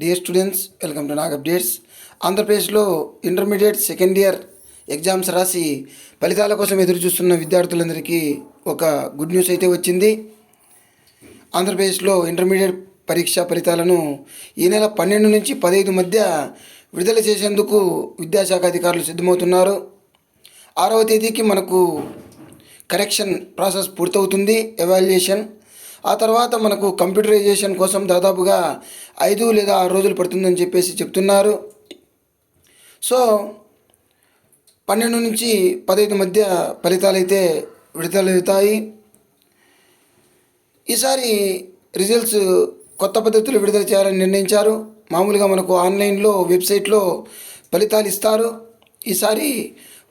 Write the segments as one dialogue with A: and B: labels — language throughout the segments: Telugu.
A: Dear students, welcome to Nag updates. ఆంధ్రప్రదేశ్లో ఇంటర్మీడియట్ సెకండ్ ఇయర్ ఎగ్జామ్స్ రాసి ఫలితాల కోసం ఎదురు చూస్తున్న విద్యార్థులందరికీ ఒక గుడ్ న్యూస్ అయితే వచ్చింది. ఆంధ్రప్రదేశ్లో ఇంటర్మీడియట్ పరీక్ష ఫలితాలను ఈ నెల 12 నుంచి 15 మధ్య విడుదల చేసేందుకు విద్యాశాఖ అధికారులు సిద్ధమవుతున్నారు. 6వ తేదీకి మనకు కరెక్షన్ ప్రాసెస్ పూర్తవుతుంది, ఎవాల్యుయేషన్. ఆ తర్వాత మనకు కంప్యూటరైజేషన్ కోసం దాదాపుగా 5 లేదా 6 రోజులు పడుతుందని చెప్తున్నారు. సో 12 నుంచి 15 మధ్య ఫలితాలు అయితే విడుదలవుతాయి. ఈసారి రిజల్ట్స్ కొత్త పద్ధతులు విడుదల చేయాలని నిర్ణయించారు. మామూలుగా మనకు ఆన్లైన్లో వెబ్సైట్లో ఫలితాలు ఇస్తారు. ఈసారి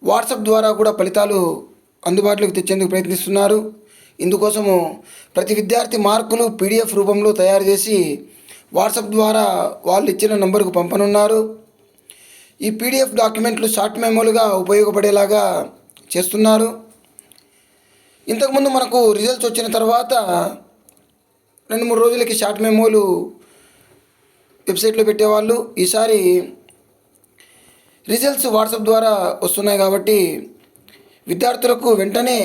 A: వాట్సాప్ ద్వారా కూడా ఫలితాలు అందుబాటులోకి తెచ్చేందుకు ప్రయత్నిస్తున్నారు. ఇందుకోసము ప్రతి విద్యార్థి మార్కులు PDF రూపంలో తయారు చేసి వాట్సాప్ ద్వారా వాళ్ళు ఇచ్చిన నంబర్కు పంపనున్నారు. ఈ PDF డాక్యుమెంట్లు షార్ట్ మెమోలుగా ఉపయోగపడేలాగా చేస్తున్నారు. ఇంతకుముందు మనకు రిజల్ట్స్ వచ్చిన తర్వాత 2-3 రోజులకి షార్ట్ మెమోలు వెబ్సైట్లో పెట్టేవాళ్ళు. ఈసారి రిజల్ట్స్ వాట్సాప్ ద్వారా వస్తున్నాయి కాబట్టి విద్యార్థులకు వెంటనే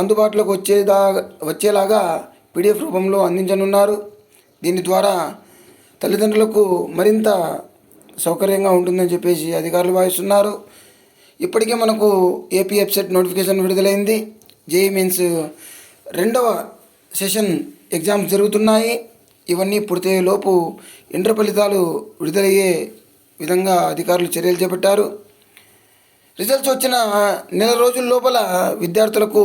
A: అందుబాటులోకి వచ్చేలాగా PDF రూపంలో అందించనున్నారు. దీని ద్వారా తల్లిదండ్రులకు మరింత సౌకర్యంగా ఉంటుందని చెప్పేసి అధికారులు భావిస్తున్నారు. ఇప్పటికే మనకు ఏపీ వెబ్సైట్ నోటిఫికేషన్ విడుదలైంది. JEE మెయిన్స్ 2వ సెషన్ ఎగ్జామ్స్ జరుగుతున్నాయి. ఇవన్నీ పూర్తయ్యేలోపు ఇంటర్ ఫలితాలు విడుదలయ్యే విధంగా అధికారులు చర్యలు చేపట్టారు. రిజల్ట్స్ వచ్చిన నెల రోజుల లోపల విద్యార్థులకు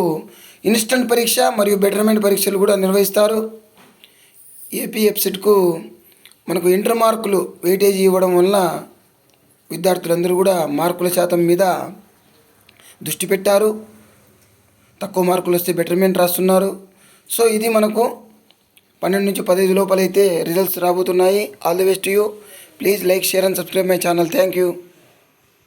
A: ఇన్స్టెంట్ పరీక్ష మరియు బెటర్మెంట్ పరీక్షలు కూడా నిర్వహిస్తారు. ఏపీ వెబ్సైట్కు మనకు ఇంటర్ మార్కులు వెయిటేజ్ ఇవ్వడం వల్ల విద్యార్థులందరూ కూడా మార్కుల శాతం మీద దృష్టి పెట్టారు. తక్కువ మార్కులు వస్తే బెటర్మెంట్ రాస్తున్నారు. సో ఇది మనకు 12 నుంచి 15 లోపలైతే రిజల్ట్స్ రాబోతున్నాయి. All the best to you. Please like, share and subscribe my channel. Thank you.